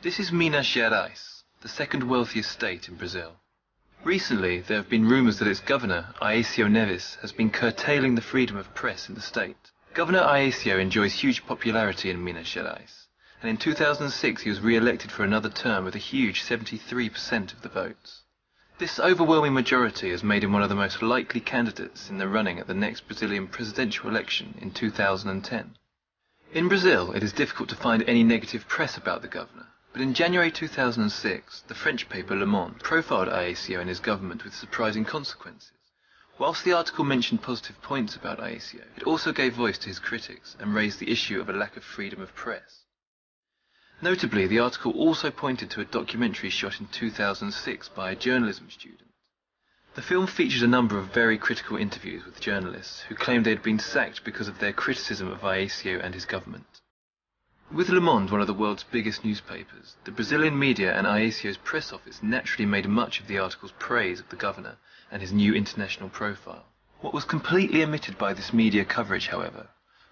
This is Minas Gerais, the second wealthiest state in Brazil. Recently, there have been rumours that its governor, Aécio has been curtailing the freedom of press in the state. Governor Aécio enjoys huge popularity in Minas Gerais, and in 2006 he was re-elected for another term with a huge 73% of the votes. This overwhelming majority has made him one of the most likely candidates in the running at the next Brazilian presidential election in 2010. In Brazil, it is difficult to find any negative press about the governor. But in January 2006, the French paper Le Monde profiled Aécio and his government with surprising consequences. Whilst the article mentioned positive points about Aécio, it also gave voice to his critics and raised the issue of a lack of freedom of press. Notably, the article also pointed to a documentary shot in 2006 by a journalism student. The film featured a number of very critical interviews with journalists who claimed they had been sacked because of their criticism of Aécio and his government. With Le Monde, one of the world's biggest newspapers, the Brazilian media and Aécio's press office naturally made much of the article's praise of the governor and his new international profile. What was completely omitted by this media coverage, however,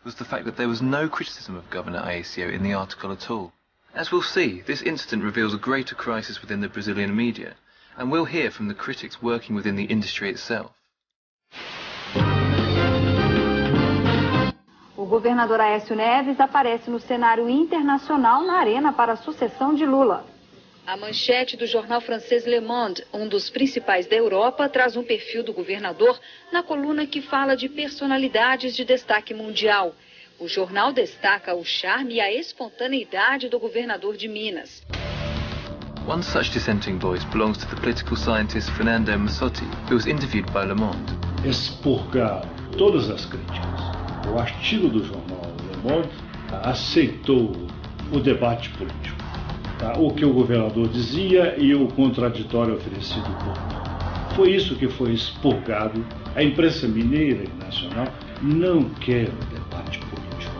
was the fact that there was no criticism of Governor Aécio in the article at all. As we'll see, this incident reveals a greater crisis within the Brazilian media, and we'll hear from the critics working within the industry itself. O governador Aécio aparece no cenário internacional na arena para a sucessão de Lula. A manchete do jornal francês Le Monde, um dos principais da Europa, traz um perfil do governador na coluna que fala de personalidades de destaque mundial. O jornal destaca o charme e a espontaneidade do governador de Minas. One such dissenting voice belongs to the political scientist Fernando Massotti, who was interviewed by Le Monde. Expurgar todas as críticas. O artigo do jornal Le Monde aceitou o debate político. O que o governador dizia e o contraditório oferecido por ele. Foi isso que foi expurgado. A imprensa mineira e nacional não quer o debate político.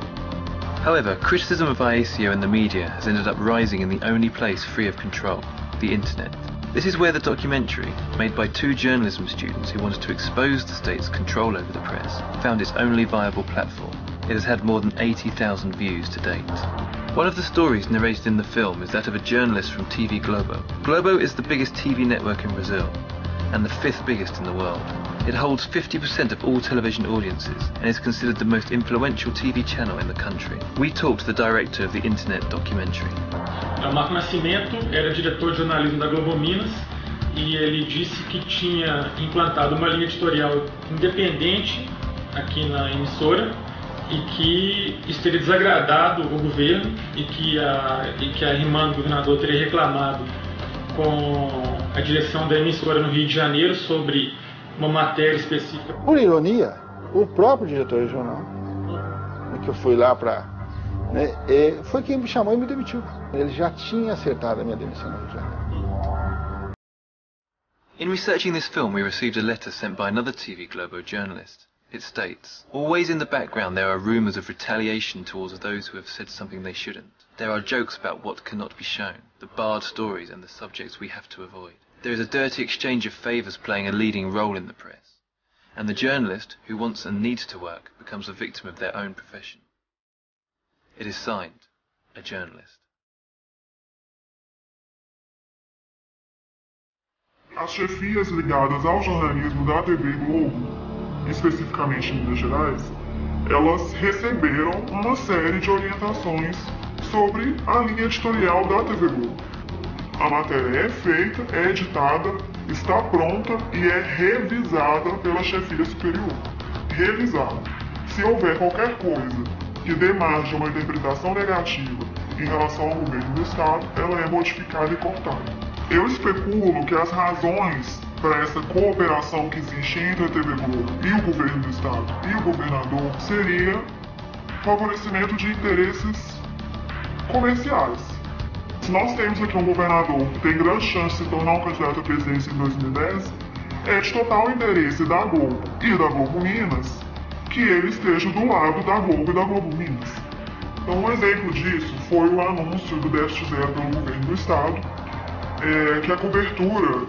However, criticism of Aécio and the media has ended up rising in the only place free of control, the internet. This is where the documentary, made by two journalism students who wanted to expose the state's control over the press, found its only viable platform. It has had more than 80,000 views to date. One of the stories narrated in the film is that of a journalist from TV Globo. Globo is the biggest TV network in Brazil, and the fifth biggest in the world. It holds 50% of all television audiences, and is considered the most influential TV channel in the country. We talked to the director of the internet documentary. O Marco Nascimento era diretor de jornalismo da Globo Minas e ele disse que tinha implantado uma linha editorial independente aqui na emissora e que isso teria desagradado o governo e que a irmã do governador teria reclamado com a direção da emissora no Rio de Janeiro sobre uma matéria específica. Por ironia, o próprio diretor regional, que eu fui lá para... foi quem me chamou e me demitiu. Ele já tinha acertado a minha demissão no Rio de Janeiro. In researching this film, we received a letter sent by another TV Globo journalist. It states, "Always in the background there are rumours of retaliation towards those who have said something they shouldn't. There are jokes about what cannot be shown, the barred stories and the subjects we have to avoid. There is a dirty exchange of favours playing a leading role in the press. And the journalist, who wants and needs to work, becomes a victim of their own profession." It is signed, a journalist. As chefias ligadas ao jornalismo da TV Globo, especificamente em Minas Gerais, elas receberam uma série de orientações sobre a linha editorial da TV Globo. A matéria é feita, é editada, está pronta e é revisada pela chefia superior. Revisada. Se houver qualquer coisa que dê margem a uma interpretação negativa em relação ao governo do Estado, ela é modificada e cortada. Eu especulo que as razões para essa cooperação que existe entre a TV Globo e o governo do Estado e o governador seria favorecimento de interesses comerciais. Se nós temos aqui um governador que tem grande chance de se tornar um candidato à presidência em 2010, é de total interesse da Globo e da Globo Minas que ele esteja do lado da Globo e da Globo Minas. Então, um exemplo disso foi o anúncio do déficit zero pelo governo do Estado, que a cobertura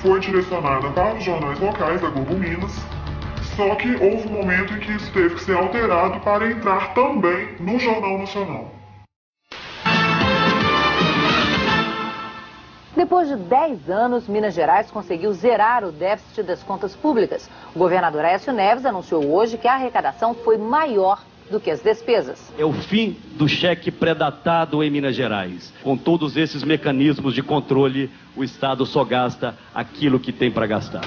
foi direcionada para os jornais locais da Globo Minas, só que houve um momento em que isso teve que ser alterado para entrar também no Jornal Nacional. Depois de 10 anos, Minas Gerais conseguiu zerar o déficit das contas públicas. O governador Aécio Neves anunciou hoje que a arrecadação foi maior do que as despesas. É o fim do cheque pré-datado em Minas Gerais. Com todos esses mecanismos de controle, o Estado só gasta aquilo que tem para gastar.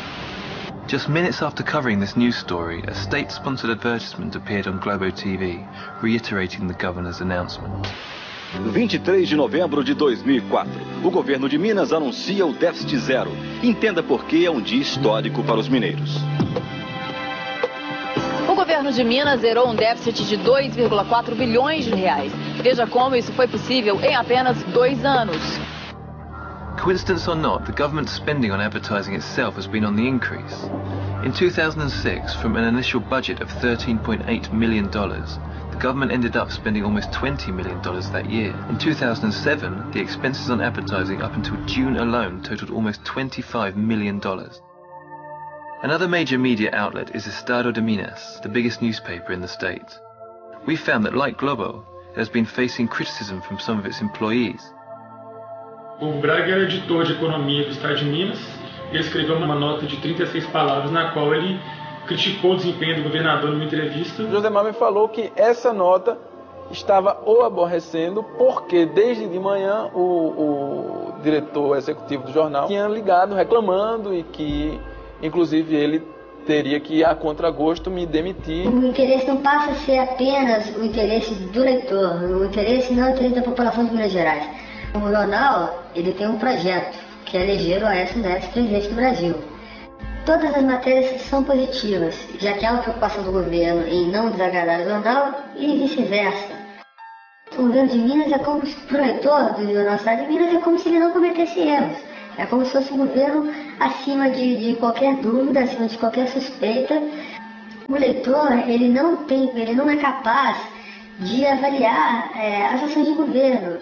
Just minutes after covering this news story, a state-sponsored advertisement appeared on Globo TV, reiterating the governor's announcement. 23 de novembro de 2004, o governo de Minas anuncia o déficit zero. Entenda por que é um dia histórico para os mineiros. O governo de Minas zerou um déficit de 2,4 bilhões de reais. Veja como isso foi possível em apenas 2 anos. Coincidence or not, the government's spending on advertising itself has been on the increase. In 2006, from an initial budget of $13.8 million, the government ended up spending almost $20 million that year. In 2007, the expenses on advertising up until June alone totaled almost $25 million. Another major media outlet is Estado de Minas, the biggest newspaper in the state. We found that, like Globo, it has been facing criticism from some of its employees. O Braga era editor de economia do Estado de Minas e ele escreveu uma nota de 36 palavras na qual ele criticou o desempenho do governador numa entrevista. Josemar me falou que essa nota estava o aborrecendo porque desde de manhã o diretor executivo do jornal tinha ligado reclamando e que inclusive ele teria que, a contragosto, me demitir. O interesse não passa a ser apenas o interesse do leitor, o interesse não é o interesse da população de Minas Gerais. O jornal, ele tem um projeto, que é eleger o Aécio Neves presidente do Brasil. Todas as matérias são positivas, já que há uma preocupação do governo em não desagradar o jornal e vice-versa. O governo de Minas é como se o leitor do jornal Estado de Minas é como se ele não cometesse erros. É como se fosse um governo acima de qualquer dúvida, acima de qualquer suspeita. O leitor, ele não é capaz de avaliar as ações de governo.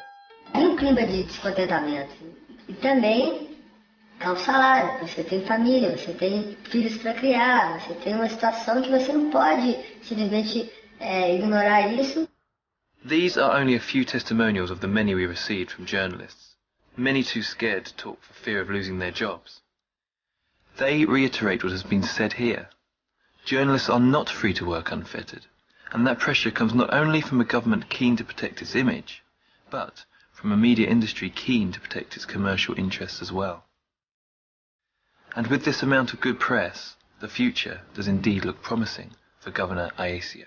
Tem um clima de descontentamento. E também é o salário. Você tem família, você tem filhos para criar, você tem uma situação que você não pode simplesmente ignorar isso. These are only a few testimonials of the many we received from journalists, many too scared to talk for fear of losing their jobs. They reiterate what has been said here. Journalists are not free to work unfettered, and that pressure comes not only from a government keen to protect its image, but from a media industry keen to protect its commercial interests as well. And with this amount of good press, the future does indeed look promising for Governor Aécio.